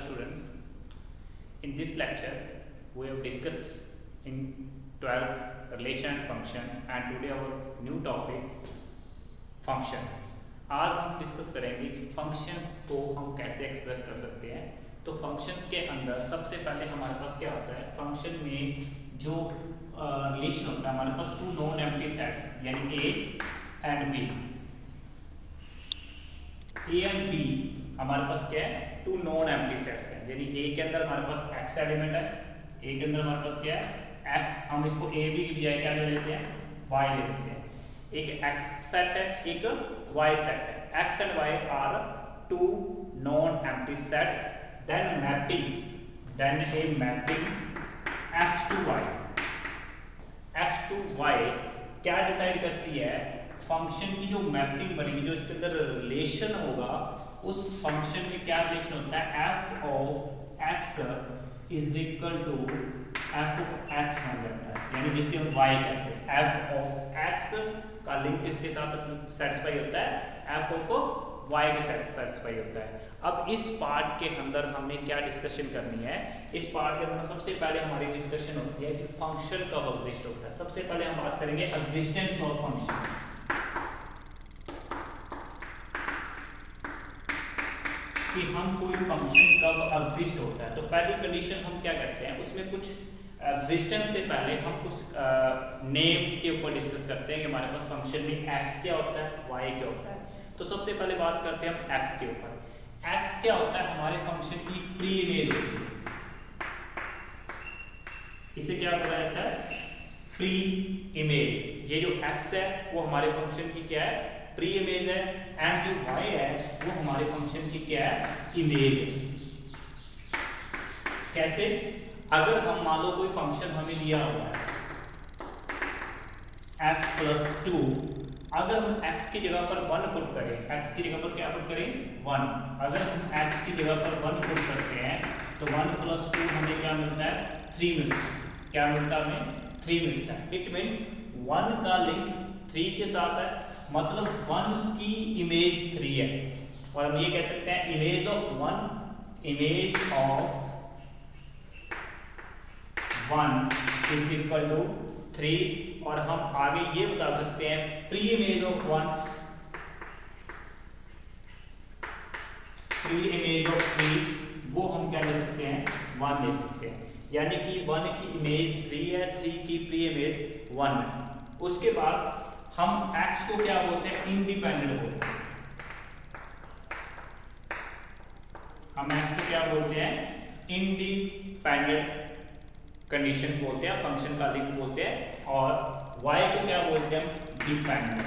students. In this lecture, we have discussed in 12th relation and function, and today our new topic function. आज हम discuss करेंगे कि functions को हम कैसे एक्सप्रेस कर सकते हैं। तो फंक्शंस के अंदर सबसे पहले हमारे पास क्या होता है, फंक्शन में जो रिलेशन होता है हमारे पास टू नॉन एम्प्टी सेट्स यानी A and B. A and B हमारे पास क्या है, टू नॉन एम्प्टी सेट्स हैं, यानी ए के अंदर हमारे पास एक्स एलिमेंट है, ए के अंदर हमारे पास क्या है एक्स, हम इसको ए बी की बजाय क्या ले लेते हैं, वाई ले लेते हैं। एक एक्स सेट है, एक वाई सेट है। X and y are two non empty sets, then mapping, then a mapping x to y. X to y क्या डिसाइड करती है, फंक्शन की जो मैपिंग बनेगी, जो इसके अंदर रिलेशन होगा, उस फंक्शन में क्या रिलेशन होता है, f of x is equal to f of x बन जाता है, यानी जिसे हम वाई कहते हैं। एफ ऑफ एक्स का लिंक किसके साथ सेटिस्फाई होता है, एफ ऑफ वाई के साथ सेटिस्फाई होता है। अब इस पार्ट के अंदर हमने क्या डिस्कशन करनी है, इस पार्ट के अंदर सबसे पहले हमारी डिस्कशन होती है कि फंक्शन कब एग्जिस्ट होता है। सबसे पहले हम बात करेंगे एग्जिस्टेंस ऑफ फंक्शन, कि हम कोई फंक्शन कब एग्जिस्ट होता है। तो पहली कंडीशन हम क्या करते हैं, उसमें कुछ एग्जिस्टेंस से पहले हम कुछ नेम के ऊपर डिस्कस करते हैं कि हमारे पास फंक्शन में एक्स क्या होता है, वाई क्या होता है। तो सबसे पहले बात करते हैं हम एक्स के ऊपर। एक्स क्या होता है, हमारे फंक्शन की प्री इमेज होती है, इसे क्या बोला जाता है, प्री इमेज। ये जो एक्स है वो हमारे फंक्शन की क्या है, प्री इमेज है, एंड जो वाई है वो हमारे फंक्शन की क्या है, इमेज है। कैसे, अगर हम मान लो कोई फंक्शन हमें दिया हुआ है x प्लस 2, अगर हम x की जगह पर 1 पुट करें, x की जगह पर क्या पुट करें, 1, अगर हम x की जगह पर 1 पुट करते हैं तो 1 प्लस 2 हमें क्या मिलता है, 3 मिलता है। क्या मिलता है हमें, 3 मिलता है। इट मीन्स 1 का लिंक 3 के साथ है, मतलब 1 की इमेज 3 है, और हम ये कह सकते हैं image of 1, image of 1 is equal to 3, और हम आगे ये बता सकते हैं pre image of 1, pre image of 3, वो हम क्या ले सकते हैं, 1 ले सकते हैं, यानी कि 1 की इमेज 3 है, 3 की प्री इमेज 1 है। उसके बाद हम x को क्या बोलते हैं, इंडिपेंडेंट बोलते हैं। हम x को क्या बोलते हैं, इंडिपेंडेंट कंडीशन बोलते हैं, फंक्शन का लिंक बोलते हैं, और y को क्या बोलते हैं, हम डिपेंडेंट।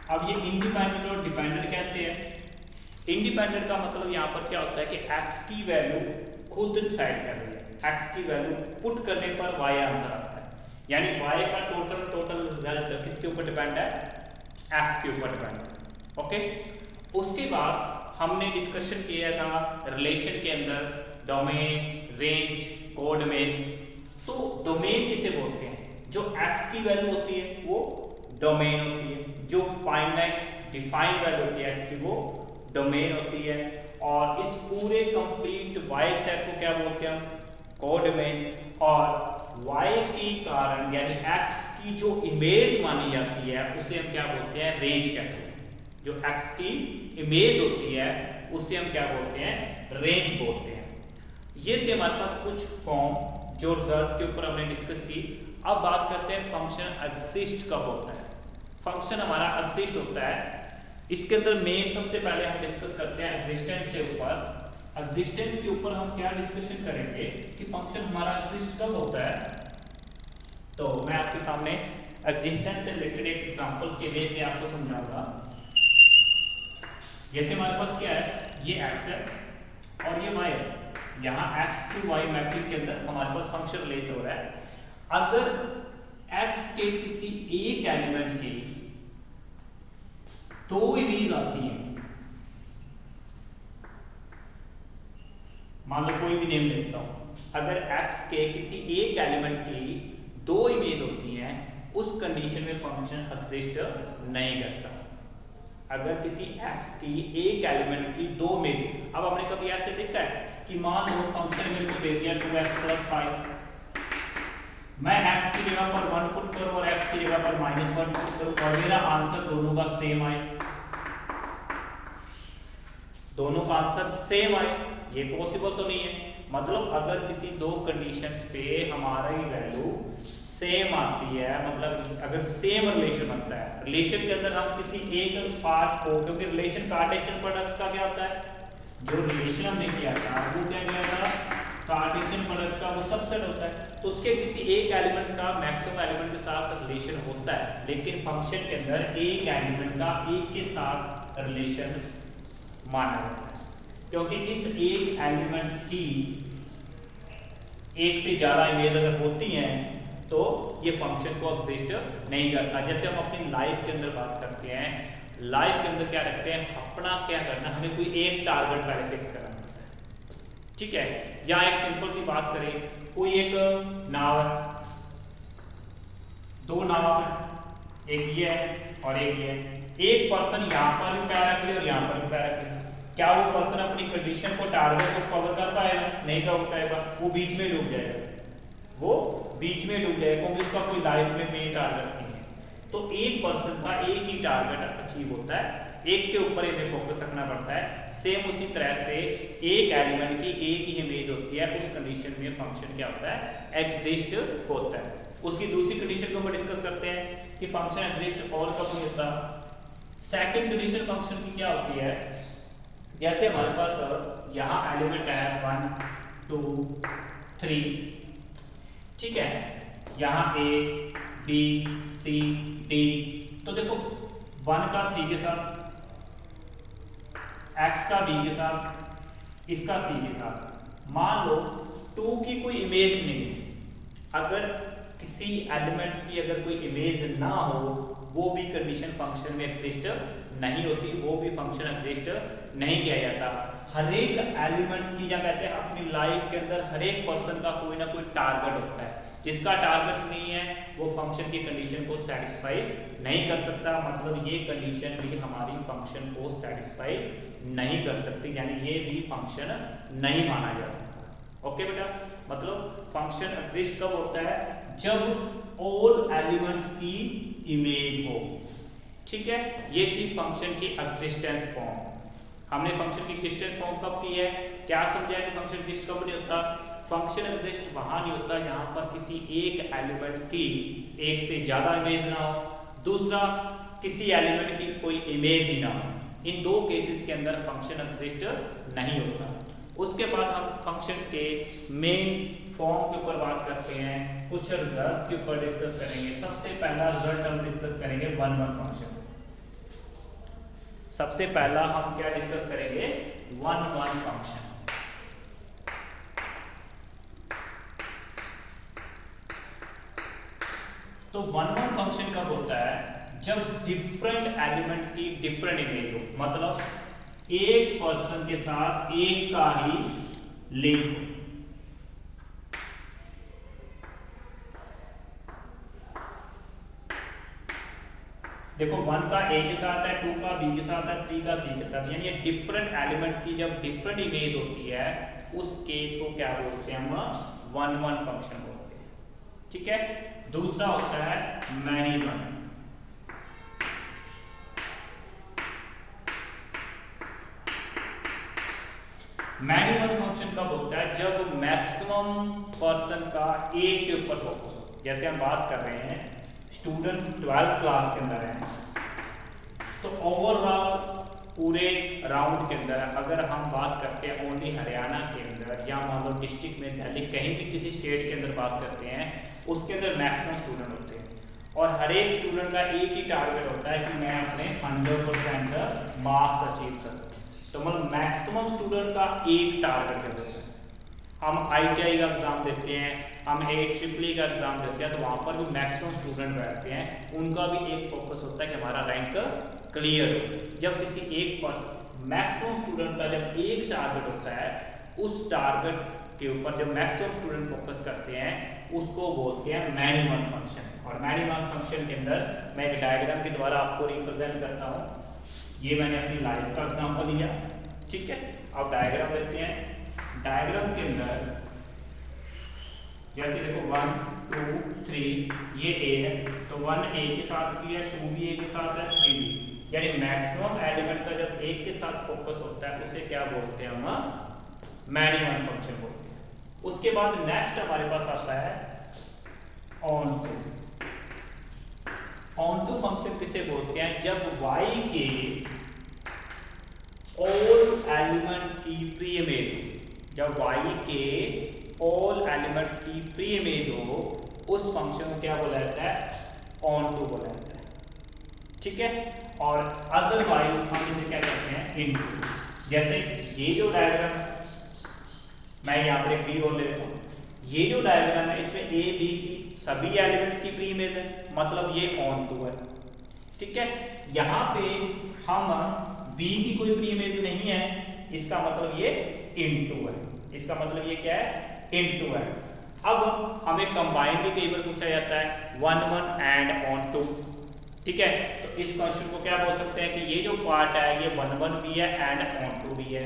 अब ये इंडिपेंडेंट और डिपेंडेंट कैसे है, इंडिपेंडेंट का मतलब यहां पर क्या होता है कि x की वैल्यू खुद डिसाइड कर रही है, x की वैल्यू पुट करने पर y आंसर आता है, यानी y का टोटल रिजल्ट किसके ऊपर डिपेंड है, x के ऊपर डिपेंड है। ओके, उसके बाद हमने डिस्कशन किया था रिलेशन के अंदर डोमेन, रेंज, कोडोमेन। तो डोमेन किसे बोलते हैं, जो x की वैल्यू होती है वो डोमेन होती है, जो फाइनाइट डिफाइंड वैल्यू होती है x की वो डोमेन होती है, और इस पूरे कंप्लीट y सेट को क्या बोलते हैं, हम कोडोमेन। और y के कारण यानी x की जो इमेज मानी जाती है उसे हम क्या बोलते हैं, रेंज कहते हैं। जो x की इमेज होती है उसे हम क्या बोलते हैं, रेंज बोलते हैं। ये थे हमारे पास कुछ फॉर्म जो रिजल्ट्स के ऊपर हमने डिस्कस की। अब बात करते हैं फंक्शन एग्जिस्ट कब होता है। फंक्शन हमारा एग्जिस्ट होता है, इसके अंदर मेन सबसे पहले हम डिस्कस करते हैं एग्जिस्टेंस के ऊपर। एग्जिस्टेंस के ऊपर हम क्या डिस्कशन करेंगे कि फंक्शन हमारा एग्जिस्ट कब होता है। तो मैं आपके सामने एग्जिस्टेंस से रिलेटेड एक एग्जांपल्स के वे से आपको समझाऊंगा। जैसे हमारे पास क्या है, ये x है और ये y है, यहाँ x टू y मैपिंग के अंदर हमारे पास फंक्शन रिलेट हो रहा है। अगर x के किसी एक एलिमेंट की 2 इमेज आती है, मान लो कोई भी नेम लेता हूं, अगर x के किसी एक एलिमेंट की 2 इमेज होती हैं, उस कंडीशन में फंक्शन एग्जिस्ट नहीं करता। अगर किसी x की एक एलिमेंट की दो में, अब हमने कभी ऐसे देखा है कि मान लो फंक्शन मेरे को दे दिया 2x + 5, मैं x की जगह पर 1 पुट करूं और x की जगह पर -1 पुट करूं और मेरा आंसर दोनों का सेम आए, दोनों का आंसर सेम आए, ये पॉसिबल तो नहीं है। मतलब अगर किसी दो कंडीशंस पे हमारी वैल्यू सेम आती है, मतलब अगर सेम रिलेशन बनता है, रिलेशन के अंदर हम किसी एक पार्ट को, क्योंकि रिलेशन कार्टेशियन प्रोडक्ट का क्या होता है, जो रिलेशन हमने किया था वो क्या किया था, कार्टेशियन प्रोडक्ट का वो सबसेट होता है, तो उसके किसी एक एलिमेंट का मैक्सिमम एलिमेंट के साथ रिलेशन होता है, लेकिन फंक्शन के अंदर एक एलिमेंट का एक के साथ रिलेशन माना जाता है, क्योंकि इस एक एलिमेंट की एक से ज्यादा इमेज अगर होती हैं तो ये फंक्शन को एग्जिस्ट नहीं करता। जैसे हम अपनी लाइफ के अंदर बात करते हैं, लाइफ के अंदर क्या रखते हैं, अपना क्या करना, हमें कोई एक टारगेट पहले फिक्स करना पड़ता है, ठीक है। या एक सिंपल सी बात करें, कोई एक नाव है, दो नाव है, एक ये है और एक ये है, एक पर्सन यहाँ पर भी पैर रख ले और यहाँ पर भी पैर रख ले, क्या वो पर्सन अपनी कंडीशन को, टारगेट को कवर कर पाएगा, नहीं कर पाएगा, वो बीच में डूब जाएगा, वो बीच में डूब जाएगा, क्योंकि उसका कोई लाइफ में मेन टारगेट नहीं है। तो एक पर्सन का एक ही टारगेट अचीव होता है, एक के ऊपर इन्हें फोकस रखना पड़ता है। सेम उसी तरह से एक एलिमेंट की एक ही इमेज होती है, उस कंडीशन में फंक्शन क्या होता है, एग्जिस्ट होता है। उसकी दूसरी कंडीशन को हम डिस्कस करते हैं कि फंक्शन एग्जिस्ट और कब नहीं होता। सेकंड कंडीशन फंक्शन की क्या होती है, जैसे हमारे पास यहाँ एलिमेंट है 1 2 3, ठीक है, यहाँ A B C D, तो देखो 1 का 3 के साथ, x का b के साथ, इसका c के साथ। मान लो 2 की कोई इमेज नहीं, अगर किसी एलिमेंट की अगर कोई इमेज ना हो, वो भी कंडीशन फंक्शन में एग्जिस्ट नहीं होती, वो भी फंक्शन एग्जिस्ट नहीं किया जाता। हर एक एलिमेंट्स की, क्या कहते हैं, अपनी लाइफ के अंदर हर एक पर्सन का कोई ना कोई टारगेट होता है, जिसका टारगेट नहीं है वो फंक्शन की कंडीशन को सेटिस्फाई नहीं कर सकता। मतलब ये कंडीशन भी हमारी फंक्शन को सेटिस्फाई नहीं कर सकती, यानी ये भी फंक्शन नहीं माना जा सकता। ओके बेटा, मतलब फंक्शन एग्जिस्ट कब होता है, जब ऑल एलिमेंट्स की इमेज हो, ठीक है। ये थी फंक्शन की एग्जिस्टेंस फॉर्म। हमने फंक्शन की एग्जिस्टेंस फॉर्म कब की है, क्या समझा है कि फंक्शन एग्जिस्ट कब नहीं होता, फंक्शन एग्जिस्ट वहां नहीं होता जहां पर किसी एक एलिमेंट की एक से ज्यादा इमेज ना हो, दूसरा किसी एलिमेंट की कोई इमेज ही ना हो। इन दो केसेस के अंदर फंक्शन एग्जिस्ट नहीं होता। उसके बाद हम फंक्शंस के मेन फॉर्म के ऊपर बात करते हैं, कुछ रिजल्ट्स के ऊपर डिस्कस करेंगे। सबसे पहला रिजल्ट हम डिस्कस करेंगे 1-1 फंक्शन। सबसे पहला हम क्या डिस्कस करेंगे, 1-1 फंक्शन। तो 1-1 फंक्शन कब होता है, जब डिफरेंट एलिमेंट की डिफरेंट इमेज हो, मतलब एक पर्सन के साथ एक का ही लिंक हो। देखो 1 का A के साथ है, 2 का B के साथ है, 3 का C के साथ, यानी डिफरेंट एलिमेंट की जब डिफरेंट इमेज होती है, उस केस को क्या बोलते हैं, हम 1-1 फंक्शन बोलते हैं, ठीक है। दूसरा होता है many one. Many one function कब होता है, जब मैक्सिमम पर्सन का एक के ऊपर फोकस हो। जैसे हम बात कर रहे हैं स्टूडेंट्स 12th क्लास के अंदर हैं, तो ओवरऑल पूरे राउंड के अंदर अगर हम बात करते हैं ओनली हरियाणा के अंदर, या मान लो डिस्ट्रिक्ट में दिल्ली, कहीं भी किसी स्टेट के अंदर बात करते हैं, उसके अंदर मैक्सिमम स्टूडेंट होते हैं, और हर एक स्टूडेंट का एक ही टारगेट होता है कि मैं अपने 100% मार्क्स अचीव करूँ। तो मतलब मैक्सिमम स्टूडेंट का एक टारगेट होता है। हम ITI का एग्जाम देते हैं, हम AEEE का एग्जाम देते हैं, तो वहाँ पर भी मैक्सिमम स्टूडेंट बैठते हैं, उनका भी एक फोकस होता है कि हमारा रैंक क्लियर हो। जब किसी एक पर्सन मैक्सिमम स्टूडेंट का जब एक टारगेट होता है, उस टारगेट के ऊपर जब मैक्सिमम स्टूडेंट फोकस करते हैं, उसको बोलते हैं मैनी वन फंक्शन। और मैनी वन फंक्शन के अंदर मैं एक डायग्राम के द्वारा आपको रिप्रेजेंट करता हूँ। ये मैंने अपनी लाइफ का एग्जांपल लिया, ठीक है। अब डायग्राम लेते हैं। डायग्राम के अंदर जैसे देखो 1 2 3 ये ए है, तो 1 ए के साथ भी है, 2 भी ए के साथ है, 3 भी, यानी मैक्सिमम एलिमेंट का जब एक के साथ फोकस होता है उसे क्या बोलते हैं हम, मैनी वन फंक्शन बोलते हैं। उसके बाद नेक्स्ट हमारे पास आता है onto. Onto function किसे बोलते हैं, जब y के ऑल एलिमेंट्स की प्री इमेज, जब y के ऑल एलिमेंट्स की प्री इमेज हो, उस फंक्शन को क्या बोला जाता है, ऑन टू बोला जाता है, ठीक है। और अदरवाइज हम इसे क्या कहते हैं, इनटू। जैसे ये जो डायग्राम मैं यहाँ पर एक बी और ले लेता हूँ, ये जो डायग्राम है इसमें ए बी सी सभी एलिमेंट्स की प्री इमेज है, मतलब ये ऑन टू है, ठीक है। यहाँ पे हम बी की कोई प्री इमेज नहीं है, इसका मतलब ये इनटू है, इसका मतलब ये क्या है, इनटू है। अब हमें कंबाइन भी कई बार पूछा जाता है 1 1 एंड ऑन टू, ठीक है। तो इस क्वेश्चन को क्या बोल सकते हैं कि ये जो पार्ट है ये 1 1 भी है एंड ऑन टू भी है।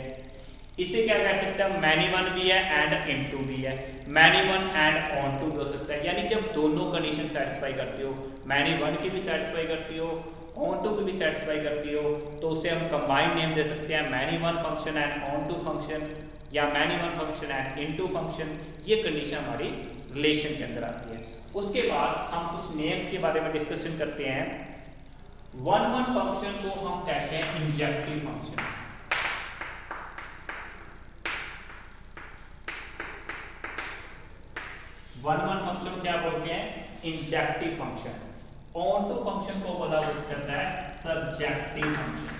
इसे क्या कह सकते हैं, मैनी वन भी है एंड इनटू भी है, many one and onto भी हो सकता है। यानी जब दोनों कंडीशन सेटिस्फाई करती हो, मैनी वन की भी सेटिस्फाई करती हो, ऑन टू की भी सेटिस्फाई करती हो, तो उसे हम कंबाइंड नेम दे सकते हैं, many one function and onto function, या many one function and into function. ये कंडीशन हमारी रिलेशन के अंदर आती है। उसके बाद हम कुछ नेम्स के बारे में डिस्कशन करते हैं। 1 1 फंक्शन को हम कहते हैं injective function. One one function क्या बोलते हैं, injective function. Onto function को बोला जाता है सब्जेक्टिव फंक्शन,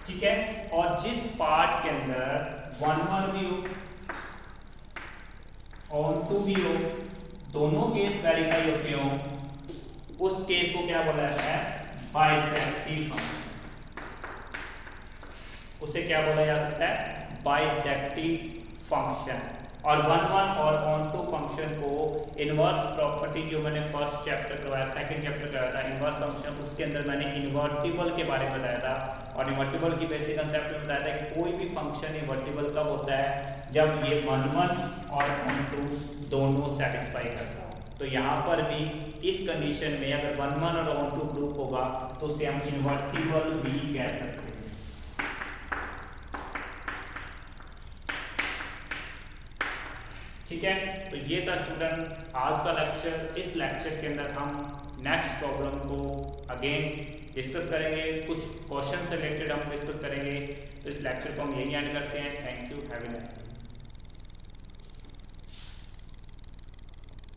ठीक है। और जिस पार्ट के अंदर 1 1 भी हो, ऑन टू भी हो, दोनों केस वेरीफाई होते हो, उस केस को क्या बोला जाता है, बाइसेक्टिव फंक्शन। उसे क्या बोला जा सकता है, बाइजेक्टिव फंक्शन। और 1 1 और ऑन टू फंक्शन को इनवर्स प्रॉपर्टी जो मैंने फर्स्ट चैप्टर करवाया, सेकंड चैप्टर कराया था इनवर्स फंक्शन, उसके अंदर मैंने इन्वर्टिबल के बारे में बताया था। और इन्वर्टिबल की बेसिक कंसेप्ट में बताया था कि कोई भी फंक्शन इन्वर्टिबल कब होता है, जब ये 1 1 और ऑन टू दोनों सेटिस्फाई करता हो। तो यहाँ पर भी इस कंडीशन में अगर 1 1 और ऑन टू ग्रुप होगा तो उसे हम इन्वर्टिबल भी कह सकते हैं, ठीक है। तो ये था स्टूडेंट आज का लेक्चर। इस लेक्चर के अंदर हम नेक्स्ट प्रॉब्लम को अगेन डिस्कस करेंगे, कुछ क्वेश्चन से रिलेटेड हम डिस्कस करेंगे। तो इस लेक्चर को हम यही एंड करते हैं। Thank you, have a nice day.